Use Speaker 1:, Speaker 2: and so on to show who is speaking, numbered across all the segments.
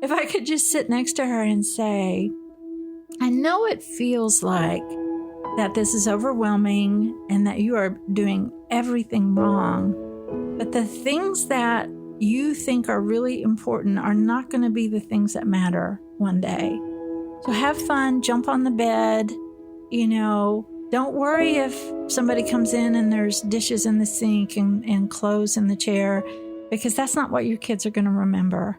Speaker 1: if I could just sit next to her and say, I know it feels like that this is overwhelming and that you are doing everything wrong, but the things that you think are really important are not going to be the things that matter one day. So have fun, jump on the bed, don't worry if somebody comes in and there's dishes in the sink and clothes in the chair, because that's not what your kids are going to remember.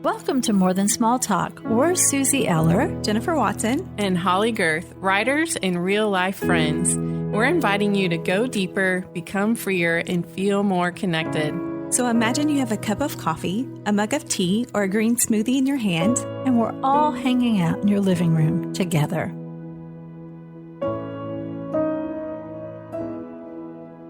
Speaker 1: Welcome to More Than Small Talk. We're Susie Eller,
Speaker 2: Jennifer Watson,
Speaker 3: and Holly Girth, writers and real-life friends. We're inviting you to go deeper, become freer, and feel more connected.
Speaker 2: So imagine you have a cup of coffee, a mug of tea, or a green smoothie in your hand,
Speaker 1: and we're all hanging out in your living room together.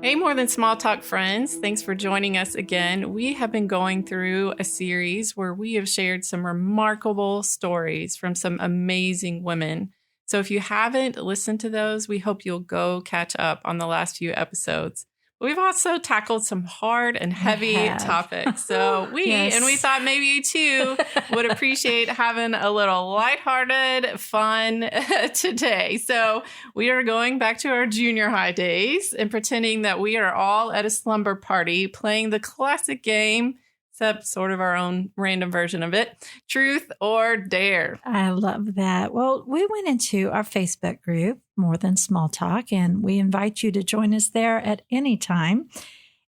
Speaker 3: Hey, More Than Small Talk friends. Thanks for joining us again. We have been going through a series where we have shared some remarkable stories from some amazing women. So if you haven't listened to those, we hope you'll go catch up on the last few episodes. We've also tackled some hard and heavy topics. So we thought maybe you too would appreciate having a little lighthearted fun today. So we are going back to our junior high days and pretending that we are all at a slumber party playing the classic game, except sort of our own random version of it, Truth or Dare.
Speaker 1: I love that. Well, we went into our Facebook group, More Than Small Talk, and we invite you to join us there at any time.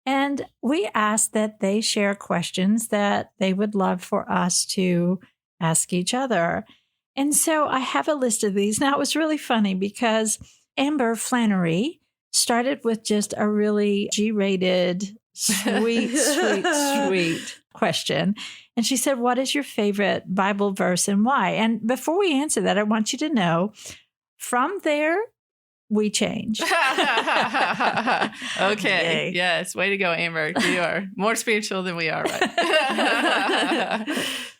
Speaker 1: And we ask that they share questions that they would love for us to ask each other. And so I have a list of these. Now, it was really funny because Amber Flannery started with just a really G-rated, sweet question. And she said, what is your favorite Bible verse and why? And before we answer that, I want you to know, from there, we change.
Speaker 3: Okay. Yay. Yes. Way to go, Amber. You are more spiritual than we are, right?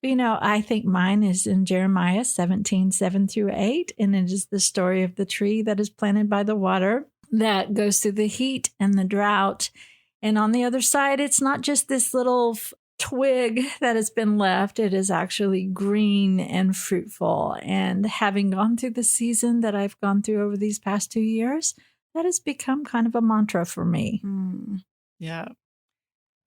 Speaker 1: I think mine is in Jeremiah 17:7-8. And it is the story of the tree that is planted by the water that goes through the heat and the drought. And on the other side, it's not just this little twig that has been left. It is actually green and fruitful. And having gone through the season that I've gone through over these past 2 years, that has become kind of a mantra for me.
Speaker 3: Yeah.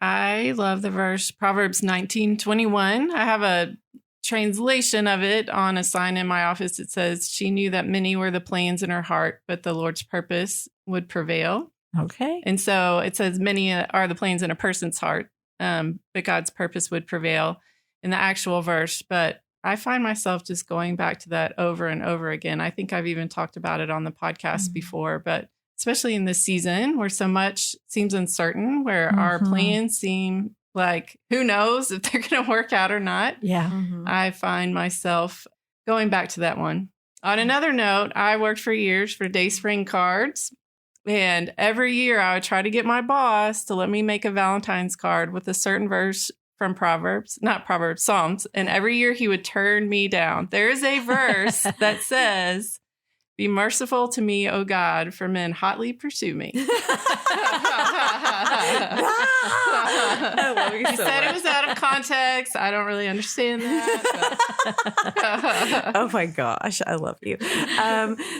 Speaker 3: I love the verse Proverbs 19:21. I have a translation of it on a sign in my office. It says, she knew that many were the plans in her heart, but the Lord's purpose would prevail.
Speaker 1: Okay.
Speaker 3: And so it says many are the plans in a person's heart, but God's purpose would prevail in the actual verse. But I find myself just going back to that over and over again. I think I've even talked about it on the podcast before, but especially in this season where so much seems uncertain, where our plans seem like, who knows if they're going to work out or not.
Speaker 1: Yeah.
Speaker 3: I find myself going back to that one. On another note, I worked for years for Dayspring Cards. And every year I would try to get my boss to let me make a Valentine's card with a certain verse from Psalms. And every year he would turn me down. There is a verse that says, be merciful to me, O God, for men hotly pursue me. He said it was out of context. I don't really understand that.
Speaker 2: Oh my gosh, I love you.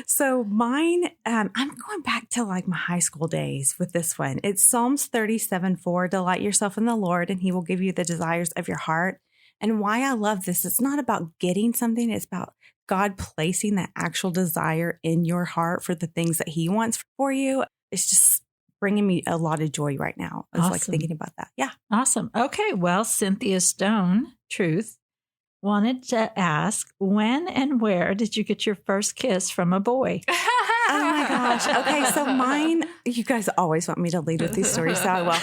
Speaker 2: So mine, I'm going back to like my high school days with this one. It's Psalms 37:4. Delight yourself in the Lord, and He will give you the desires of your heart. And why I love this, it's not about getting something. It's about God placing that actual desire in your heart for the things that He wants for you. It's just bringing me a lot of joy right now. I was like thinking about that. Yeah.
Speaker 1: Awesome. Okay. Well, Cynthia Stone, Truth, wanted to ask, when and where did you get your first kiss from a boy?
Speaker 2: Oh my gosh. Okay. So mine, you guys always want me to lead with these stories. So I will.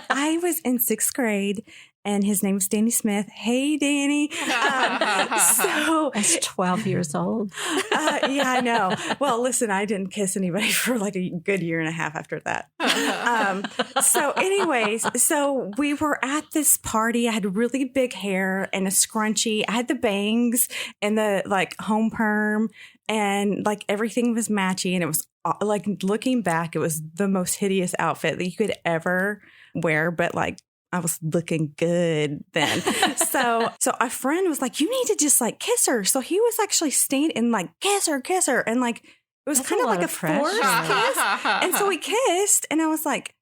Speaker 2: I was in 6th grade and his name was Danny Smith. Hey, Danny.
Speaker 1: So that's 12 years old.
Speaker 2: Yeah, I know. Well, listen, I didn't kiss anybody for like a good year and a half after that. So anyways, so we were at this party. I had really big hair and a scrunchie. I had the bangs and the like home perm and like everything was matchy. And it was like looking back, it was the most hideous outfit that you could ever wear. But like, I was looking good then. So a friend was like, you need to just like kiss her. So he was actually staying and like, kiss her. And like, it was
Speaker 1: That's
Speaker 2: kind
Speaker 1: a
Speaker 2: of like
Speaker 1: lot
Speaker 2: a
Speaker 1: of pressure.
Speaker 2: forced kiss. And so we kissed and I was like,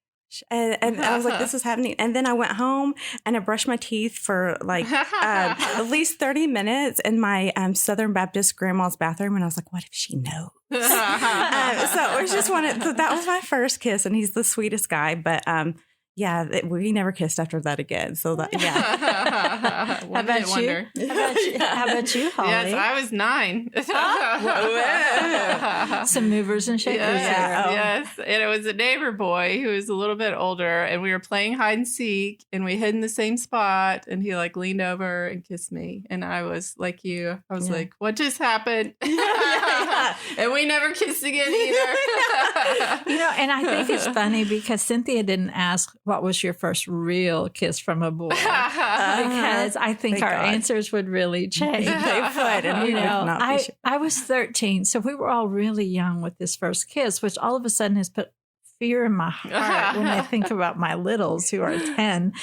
Speaker 2: and I was like, this is happening. And then I went home and I brushed my teeth for like at least 30 minutes in my Southern Baptist grandma's bathroom. And I was like, what if she knows? So it was just that was my first kiss, and he's the sweetest guy. But we never kissed after that again. So that,
Speaker 1: How about you? How about you, Holly?
Speaker 3: Yes, I was 9.
Speaker 1: Some movers and shakers.
Speaker 3: Yes. And it was a neighbor boy who was a little bit older, and we were playing hide and seek, and we hid in the same spot, and he like leaned over and kissed me, and I was like you. I was like, what just happened? And we never kissed again either.
Speaker 1: And I think it's funny because Cynthia didn't ask what was your first real kiss from a boy, because I think our answers would really change.
Speaker 2: They would, and we would not be sure.
Speaker 1: I was 13, so we were all really young with this first kiss, which all of a sudden has put fear in my heart when I think about my littles who are 10.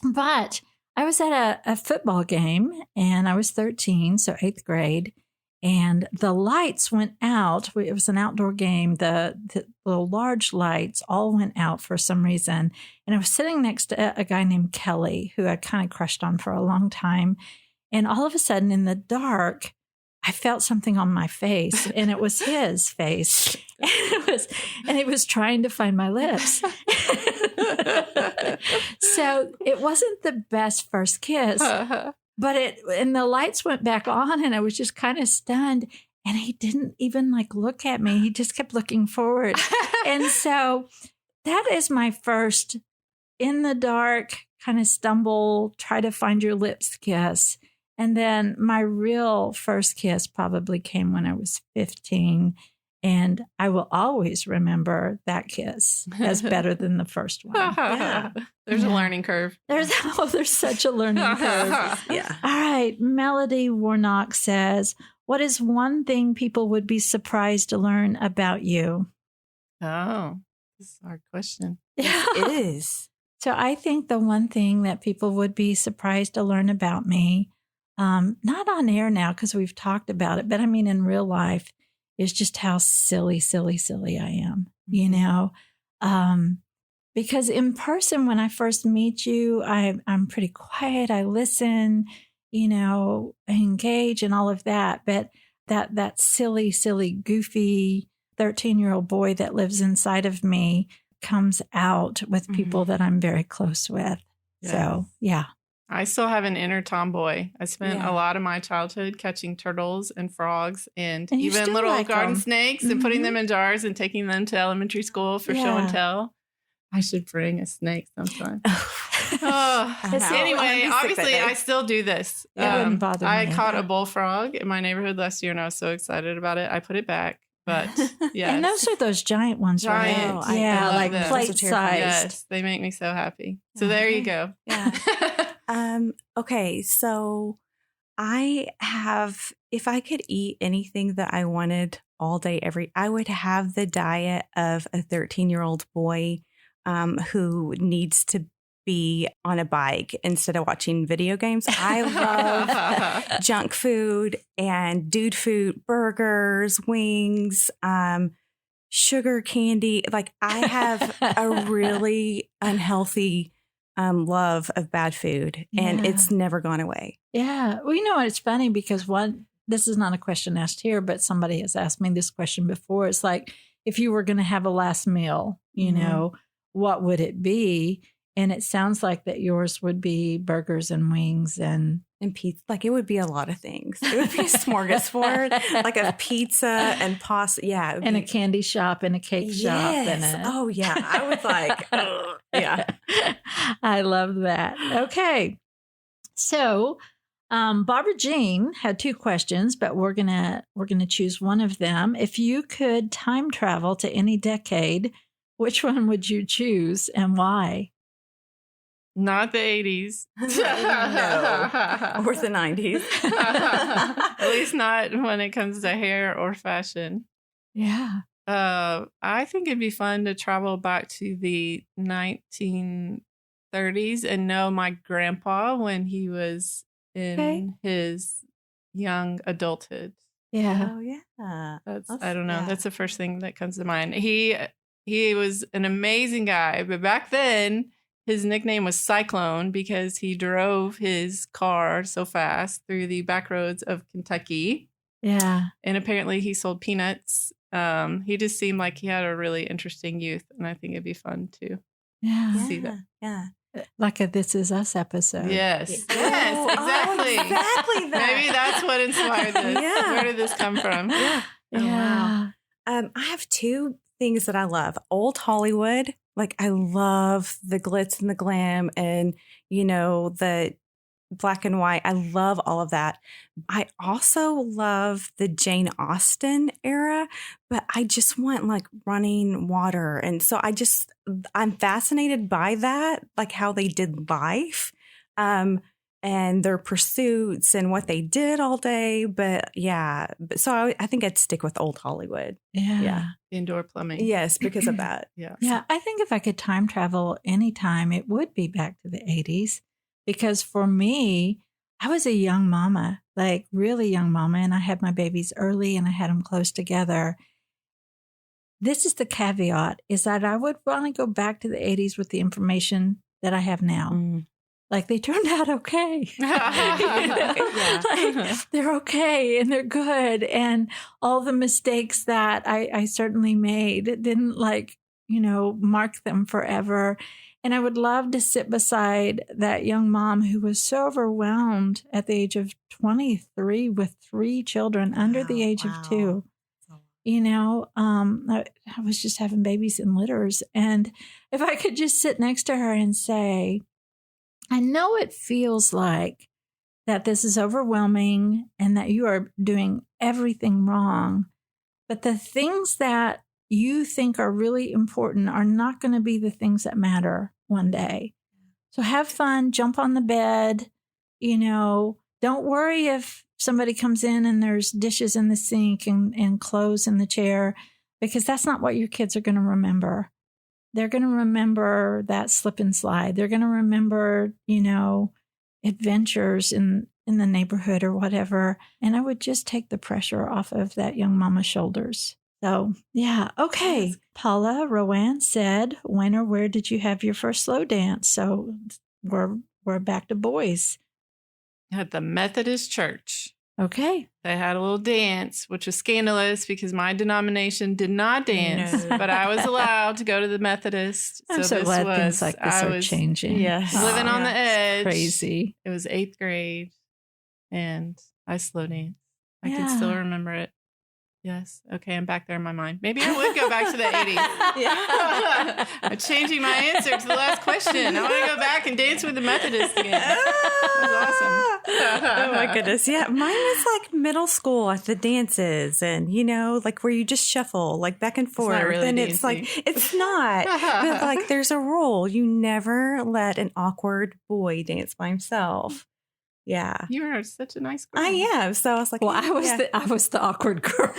Speaker 1: But I was at a football game, and I was 13, so 8th grade. And the lights went out. It was an outdoor game. The large lights all went out for some reason. And I was sitting next to a guy named Kelly, who I kind of crushed on for a long time. And all of a sudden in the dark, I felt something on my face, and it was his face. And he was trying to find my lips. So it wasn't the best first kiss. But the lights went back on, and I was just kind of stunned. And he didn't even like look at me. He just kept looking forward. And so that is my first in the dark kind of stumble, try to find your lips kiss. And then my real first kiss probably came when I was 15. And I will always remember that kiss as better than the first one.
Speaker 3: Yeah. There's a learning curve.
Speaker 1: There's such a learning curve.
Speaker 2: Yeah.
Speaker 1: All right. Melody Warnock says, what is one thing people would be surprised to learn about you?
Speaker 3: Oh, this is a hard question.
Speaker 2: It is.
Speaker 1: So I think the one thing that people would be surprised to learn about me, not on air now because we've talked about it, but I mean in real life, is just how silly I am, because in person, when I first meet you, I'm pretty quiet. I listen, engage and all of that. But that silly, goofy 13-year-old boy that lives inside of me comes out with people that I'm very close with. Yes. So, yeah.
Speaker 3: I still have an inner tomboy. I spent a lot of my childhood catching turtles and frogs and even little garden snakes and putting them in jars and taking them to elementary school for show and tell. I should bring a snake sometime. Anyway, obviously, I still do this.
Speaker 1: It wouldn't bother me.
Speaker 3: I caught a bullfrog in my neighborhood last year, and I was so excited about it. I put it back. But yeah,
Speaker 1: and those are those giant ones, right? Like plate sized.
Speaker 3: Yes, they make me so happy. So there you go.
Speaker 2: Yeah. Okay, so if I could eat anything that I wanted all day, I would have the diet of a 13-year-old boy who needs to be on a bike instead of watching video games. I love junk food and dude food, burgers, wings, sugar candy. Like I have a really unhealthy love of bad food, and it's never gone away.
Speaker 1: Yeah. Well, it's funny because this is not a question asked here, but somebody has asked me this question before. It's like, if you were going to have a last meal, what would it be? And it sounds like that yours would be burgers and wings and
Speaker 2: pizza. Like it would be a lot of things. It would be a smorgasbord, like a pizza and pasta. Yeah.
Speaker 1: And a candy shop and a cake shop. And
Speaker 2: oh, yeah. I was like, yeah.
Speaker 1: I love that. Okay. So Barbara Jean had 2 questions, but we're gonna choose one of them. If you could time travel to any decade, which one would you choose and why?
Speaker 3: Not the 80s.
Speaker 2: No. Or the 90s.
Speaker 3: At least not when it comes to hair or fashion.
Speaker 1: Yeah.
Speaker 3: I think it'd be fun to travel back to the 30s and know my grandpa when he was in his young adulthood.
Speaker 1: Yeah.
Speaker 2: Oh yeah.
Speaker 3: I don't know. That's the first thing that comes to mind. He was an amazing guy, but back then his nickname was Cyclone because he drove his car so fast through the back roads of Kentucky.
Speaker 1: Yeah.
Speaker 3: And apparently he sold peanuts. He just seemed like he had a really interesting youth, and I think it'd be fun to see that.
Speaker 2: Yeah.
Speaker 1: Like a This Is Us episode.
Speaker 3: Yes.
Speaker 2: Oh,
Speaker 3: Yes, exactly.
Speaker 2: exactly that.
Speaker 3: Maybe that's what inspired this.
Speaker 2: Yeah.
Speaker 3: Where did this come from?
Speaker 2: Yeah. Oh, wow. I have two things that I love. Old Hollywood. Like, I love the glitz and the glam and, the black and white. I love all of that. I also love the Jane Austen era, but I just want like running water. And so I'm fascinated by that, like how they did life. And their pursuits and what they did all day. But yeah, so I think I'd stick with Old Hollywood.
Speaker 1: Yeah.
Speaker 3: Indoor plumbing.
Speaker 2: Yes, because of that.
Speaker 3: Yeah.
Speaker 1: Yeah. I think if I could time travel anytime, it would be back to the 80s. Because for me, I was a young mama, like really young mama, and I had my babies early and I had them close together. This is the caveat, is that I would want to go back to the 80s with the information that I have now.
Speaker 2: Mm.
Speaker 1: Like they turned out okay.
Speaker 3: Yeah.
Speaker 1: Like, they're okay and they're good. And all the mistakes that I certainly made didn't mark them forever. And I would love to sit beside that young mom who was so overwhelmed at the age of 23 with 3 children under the age of 2. I was just having babies in litters. And if I could just sit next to her and say, I know it feels like that this is overwhelming and that you are doing everything wrong, but the things that you think are really important are not going to be the things that matter one day. So have fun, jump on the bed, don't worry if somebody comes in and there's dishes in the sink and clothes in the chair, because that's not what your kids are going to remember. They're going to remember that slip and slide. They're going to remember, adventures in the neighborhood or whatever. And I would just take the pressure off of that young mama's shoulders. So, yeah. Okay.
Speaker 2: Yes.
Speaker 1: Paula Rowan said, when or where did you have your first slow dance? So we're back to boys.
Speaker 3: At the Methodist church.
Speaker 1: Okay.
Speaker 3: They had a little dance, which was scandalous because my denomination did not dance,
Speaker 2: No.
Speaker 3: but I was allowed to go to the Methodist.
Speaker 1: I'm so glad things like this are changing.
Speaker 2: Yes.
Speaker 3: Living on the edge.
Speaker 1: Crazy.
Speaker 3: It was 8th grade, and I slow danced. I can
Speaker 1: Yeah.
Speaker 3: still remember it. Yes. Okay, I'm back there in my mind. Maybe I would go back to the 80s.
Speaker 2: Yeah.
Speaker 3: I'm changing my answer to the last question. I want to go back and dance with the Methodists again. That was awesome.
Speaker 2: Oh my goodness. Yeah. Mine was like middle school at the dances and, like where you just shuffle like back and forth.
Speaker 3: not really
Speaker 2: and it's like,
Speaker 3: dancing.
Speaker 2: it's not. But like there's a rule. You never let an awkward boy dance by himself. Yeah.
Speaker 3: You are such a nice girl.
Speaker 2: I am. So I was like,
Speaker 1: Well, I was the awkward girl.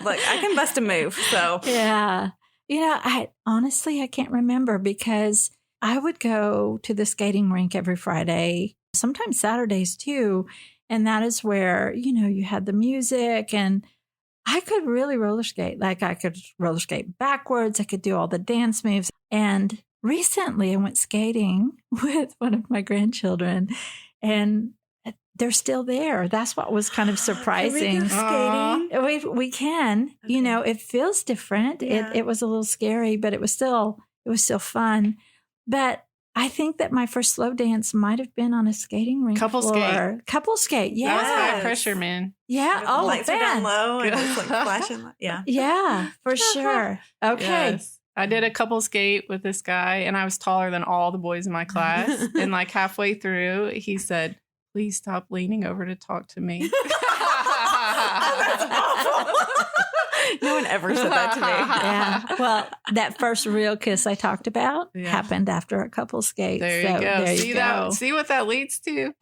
Speaker 2: Look, I can bust a move. So
Speaker 1: Yeah. I can't remember because I would go to the skating rink every Friday, sometimes Saturdays too. And that is where, you had the music and I could really roller skate. Like I could roller skate backwards. I could do all the dance moves. And recently I went skating with one of my grandchildren and they're still there. That's what was kind of surprising.
Speaker 2: Skating.
Speaker 1: We can,
Speaker 2: Okay.
Speaker 1: it feels different.
Speaker 2: Yeah.
Speaker 1: It was a little scary, but it was still fun. But I think that my first slow dance might have been on a skating rink
Speaker 3: Couple
Speaker 1: floor. Couple skate. Yeah.
Speaker 3: That was high
Speaker 2: Yes.
Speaker 3: pressure, man.
Speaker 1: Yeah.
Speaker 2: The
Speaker 1: Oh,
Speaker 2: lights are down
Speaker 1: man.
Speaker 2: low and it's like flashing. Yeah.
Speaker 1: Yeah, for sure. Okay.
Speaker 3: Yes. I did a couple skate with this guy, and I was taller than all the boys in my class. And like halfway through, he said, "Please stop leaning over to talk to me."
Speaker 2: That's awful. No one ever said that to me.
Speaker 1: Yeah. Well, that first real kiss I talked about
Speaker 3: Yeah.
Speaker 1: happened after a couple skates.
Speaker 3: There you
Speaker 1: So
Speaker 3: go.
Speaker 1: there
Speaker 3: See
Speaker 1: you
Speaker 3: that?
Speaker 1: go.
Speaker 3: See what that leads to?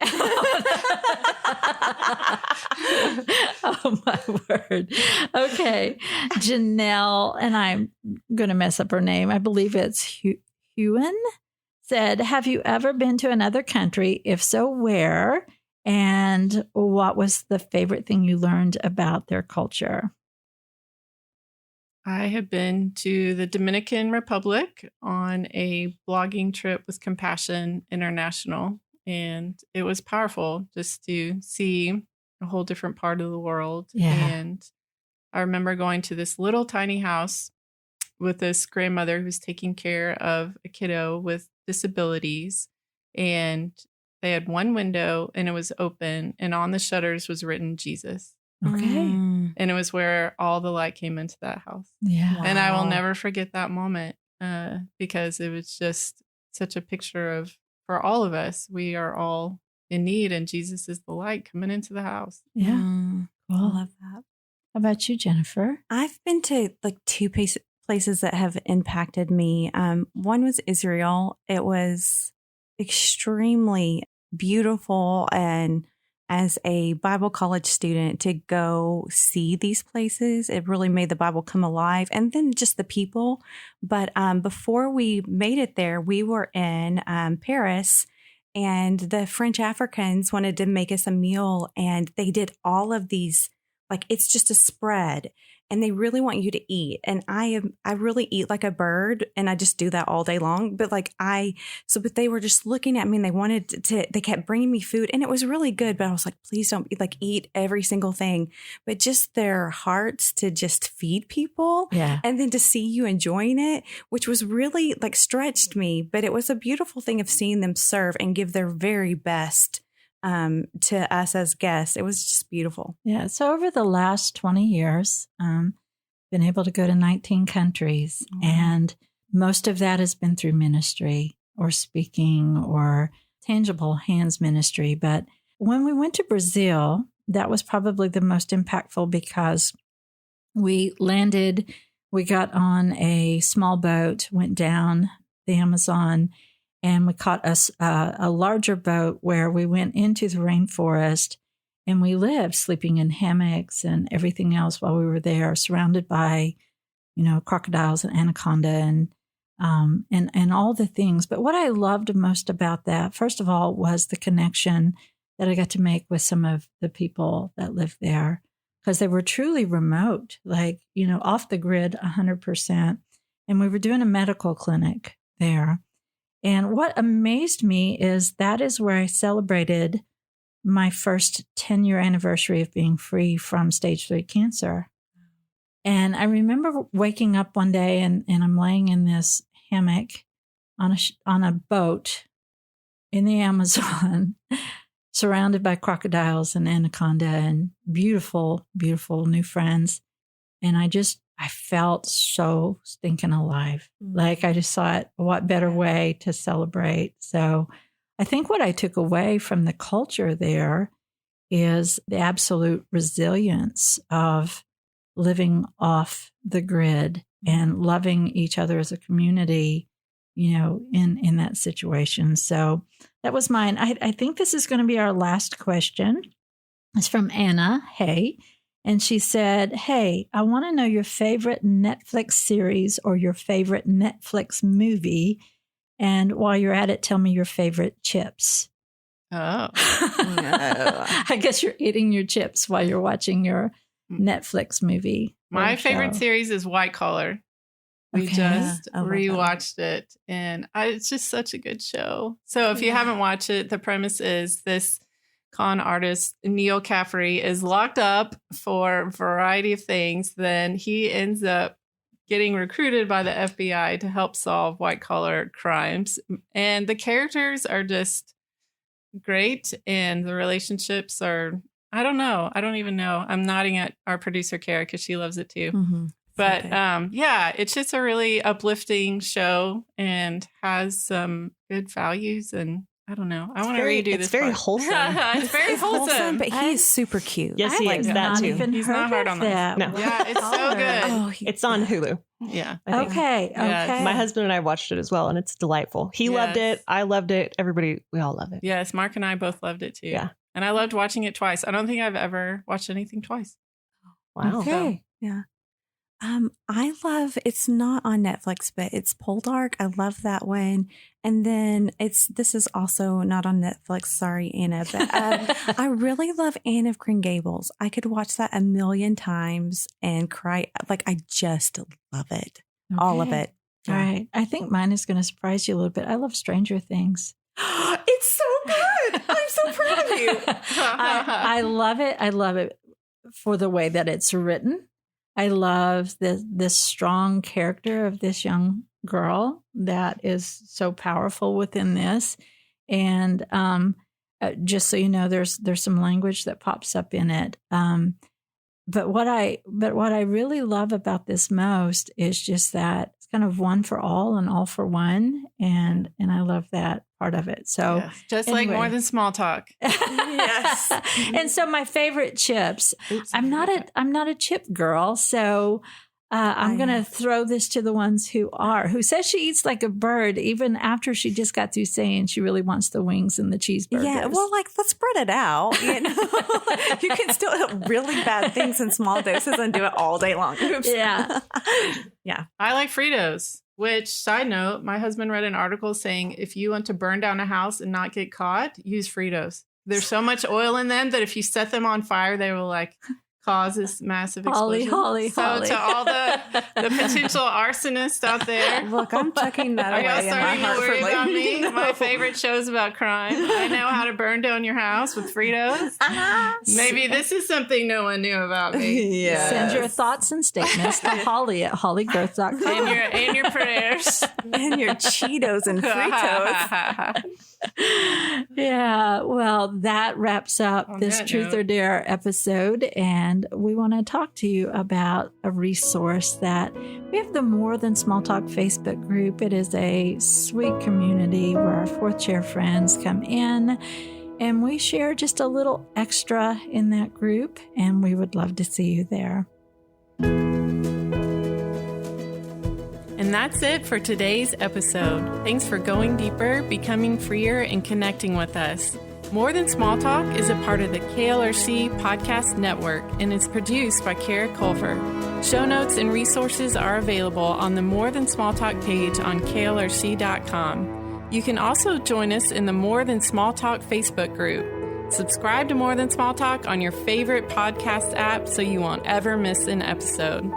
Speaker 1: Oh my word. Okay. Janelle, and I'm going to mess up her name. I believe it's Hewen said, have you ever been to another country? If so, where? And what was the favorite thing you learned about their culture?
Speaker 3: I have been to the Dominican Republic on a blogging trip with Compassion International, and it was powerful just to see a whole different part of the world.
Speaker 1: Yeah.
Speaker 3: And I remember going to this little tiny house with this grandmother who's taking care of a kiddo with disabilities, and they had one window and it was open, and on the shutters was written Jesus.
Speaker 1: Okay.
Speaker 2: Mm.
Speaker 3: And it was where all the light came into that house.
Speaker 1: Yeah.
Speaker 2: Wow.
Speaker 3: And I will never forget that moment because it was just such a picture of, for all of us, we are all in need, and Jesus is the light coming into the house.
Speaker 1: Yeah.
Speaker 2: Mm. I
Speaker 1: Cool.
Speaker 2: love that.
Speaker 1: How about you, Jennifer?
Speaker 2: I've been to like two places that have impacted me. One was Israel. It was extremely beautiful, and as a Bible college student, to go see these places, it really made the Bible come alive, and then just the people. But before we made it there, we were in Paris, and the French Africans wanted to make us a meal, and they did all of these, like, it's just a spread, and they really want you to eat. And I really eat like a bird, and I just do that all day long. But but they were just looking at me, and they kept bringing me food, and it was really good. But I was like, please don't eat every single thing. But just their hearts to just feed people.
Speaker 1: Yeah.
Speaker 2: And then to see you enjoying it, which was really stretched me. But it was a beautiful thing of seeing them serve and give their very best to us as guests. It was just beautiful.
Speaker 1: Yeah. So over the last 20 years, been able to go to 19 countries, and most of that has been through ministry or speaking or tangible hands ministry. But when we went to Brazil, that was probably the most impactful because we landed, we got on a small boat, went down the Amazon, and we caught a larger boat where we went into the rainforest, and we lived sleeping in hammocks and everything else while we were there, surrounded by, crocodiles and anaconda and all the things. But what I loved most about that, first of all, was the connection that I got to make with some of the people that lived there, because they were truly remote, off the grid 100%. And we were doing a medical clinic there. And what amazed me is that is where I celebrated my first 10-year anniversary of being free from stage 3 cancer. And I remember waking up one day and I'm laying in this hammock on a boat in the Amazon, surrounded by crocodiles and anaconda and beautiful, beautiful new friends. And I felt so stinking alive. I just thought, what better way to celebrate? So I think what I took away from the culture there is the absolute resilience of living off the grid and loving each other as a community, in that situation. So that was mine. I think this is going to be our last question. It's from Anna. Hey. And she said, hey, I want to know your favorite Netflix series or your favorite Netflix movie. And while you're at it, tell me your favorite chips.
Speaker 3: Oh.
Speaker 2: No.
Speaker 1: I guess you're eating your chips while you're watching your Netflix movie.
Speaker 3: My
Speaker 1: or
Speaker 3: favorite
Speaker 1: show.
Speaker 3: series is White Collar. We
Speaker 1: Okay.
Speaker 3: just
Speaker 2: I love that.
Speaker 3: rewatched it, and it's just such a good show. So if you haven't watched it, the premise is this con artist, Neil Caffrey, is locked up for a variety of things. Then he ends up getting recruited by the FBI to help solve white collar crimes. And the characters are just great. And the relationships are, I don't know. I don't even know. I'm nodding at our producer, Kara, because she loves it too.
Speaker 2: Mm-hmm.
Speaker 3: But
Speaker 2: Okay.
Speaker 3: it's just a really uplifting show and has some good values. And I don't know. I want to redo this.
Speaker 4: It's very
Speaker 3: part.
Speaker 4: wholesome.
Speaker 3: It's very wholesome.
Speaker 2: But he's super cute.
Speaker 4: Yes, he is. That
Speaker 1: not
Speaker 4: too.
Speaker 1: even
Speaker 3: He's
Speaker 1: heard
Speaker 3: not hard
Speaker 1: of
Speaker 3: on this.
Speaker 1: that.
Speaker 4: No.
Speaker 3: Yeah, it's so good.
Speaker 2: Oh,
Speaker 4: It's on Hulu.
Speaker 3: Yeah.
Speaker 4: I think.
Speaker 1: Okay.
Speaker 3: Yes.
Speaker 1: Okay.
Speaker 4: My husband and I watched it as well, and it's delightful. He loved
Speaker 3: Yes.
Speaker 4: it. I loved it. Everybody, we all love it.
Speaker 3: Yes, Mark and I both loved it too.
Speaker 4: Yeah.
Speaker 3: And I loved watching it twice. I don't think I've ever watched anything twice.
Speaker 4: Wow.
Speaker 1: Okay.
Speaker 2: Yeah. I love, it's not on Netflix, but it's Poldark. I love that one. And then this is also not on Netflix. Sorry, Anna, but I really love Anne of Green Gables. I could watch that a million times and cry. Like, I just love it. All of
Speaker 1: Okay.
Speaker 2: it.
Speaker 1: All right. I think mine is going to surprise you a little bit. I love Stranger Things.
Speaker 2: It's so good. I'm so proud of you.
Speaker 1: I love it. I love it for the way that it's written. I love this strong character of this young girl that is so powerful within this. And just so you know, there's some language that pops up in it. But what I really love about this most is just that it's kind of one for all and all for one, and I love that part of it. So
Speaker 3: Yes, just like
Speaker 1: anyway.
Speaker 3: More Than Small Talk.
Speaker 2: Yes.
Speaker 1: And so my favorite chips. I'm not a chip girl, so I'm going to throw this to the ones who says she eats like a bird, even after she just got through saying she really wants the wings and the cheeseburgers.
Speaker 2: Yeah, well, like, let's spread it out. You know, you can still have really bad things in small doses and do it all day long. Oops.
Speaker 1: Yeah.
Speaker 2: Yeah.
Speaker 3: I like Fritos, which, side note, my husband read an article saying if you want to burn down a house and not get caught, use Fritos. There's so much oil in them that if you set them on fire, they will like cause this massive explosion.
Speaker 1: Holly.
Speaker 3: To all the potential arsonists out there.
Speaker 2: Look, I'm checking that
Speaker 3: Are y'all
Speaker 2: away in my
Speaker 3: starting to
Speaker 2: heart for
Speaker 3: worry about me?
Speaker 2: later.
Speaker 3: My favorite show's about crime. I know how to burn down your house with Fritos. Maybe this is something no one knew about me.
Speaker 2: Yeah.
Speaker 1: Send your thoughts and statements to Holly at hollygrowth.com.
Speaker 3: And your prayers.
Speaker 2: And your Cheetos and Fritos.
Speaker 1: Yeah, well, that wraps up
Speaker 3: On
Speaker 1: this
Speaker 3: that
Speaker 1: Truth
Speaker 3: note.
Speaker 1: or Dare episode. And we want to talk to you about a resource that we have, the More Than Small Talk Facebook group. It is a sweet community where our fourth chair friends come in and we share just a little extra in that group. And we would love to see you there.
Speaker 3: And that's it for today's episode. Thanks for going deeper, becoming freer, and connecting with us. More Than Small Talk is a part of the KLRC Podcast Network and is produced by Kara Culver. Show notes and resources are available on the More Than Small Talk page on KLRC.com. You can also join us in the More Than Small Talk Facebook group. Subscribe to More Than Small Talk on your favorite podcast app so you won't ever miss an episode.